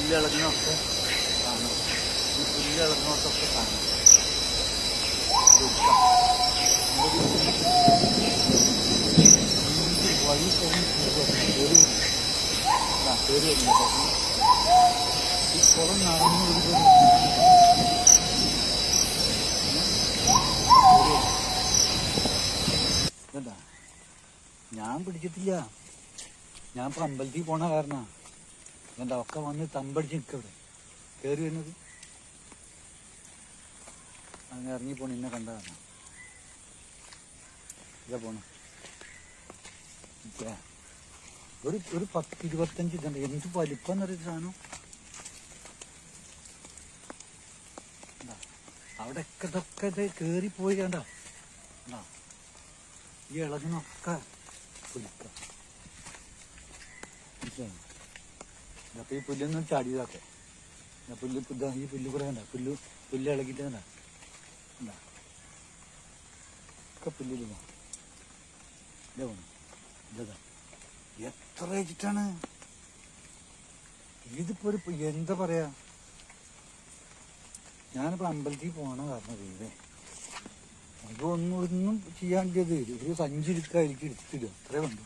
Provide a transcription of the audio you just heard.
പുല്ലിളകുന്നൊക്കെ കാണാം. ഈ പുല്ലിളകുന്നൊക്കെ കാണാം. വഴി കയറി ഈ കുളം നടന്നു എന്താ ഞാൻ പിടിച്ചിട്ടില്ല. ഞാൻ ഇപ്പൊ അമ്പലത്തിൽ പോണ കാരണ എന്താ ഒക്കെ വന്ന് തമ്പടിച്ച് നിൽക്കവിടെ കയറി വരുന്നത്. അങ്ങനെ ഇറങ്ങിപ്പോണ ഇന്നെ കണ്ട കാരണം ഇതാ പോണ ഒരു 10-25 ഇതുണ്ട്. എന്ത് വലിപ്പം എന്നൊരു സാധനം. അവിടെ ഒക്കെ ഇതൊക്കെ ഇത് കയറിപ്പോയി കണ്ട ഈ ഇളകിനൊക്കെ പുലിക്ക. അപ്പൊ ഈ പുല്ലൊന്നും ചാടിയതാക്കെ പുല്ല് ഈ പുല്ല് കൂടെ കണ്ട പുല്ല് ഇളകിയിട്ട് കണ്ട ഒക്കെ പുല്ലില്ല. ഇതാ പോണു ഇതാ എത്ര വെച്ചിട്ടാണ് ഇതിപ്പോ ഒരു എന്താ പറയാ. ഞാനിപ്പോ അമ്പലത്തിൽ പോണ കാരണം വീടേ അതൊന്നും ചെയ്യാണ്ടത് ഒരു സഞ്ചി എടുക്കുക എനിക്ക് എടുത്തില്ല. അത്രേ വേണ്ടു.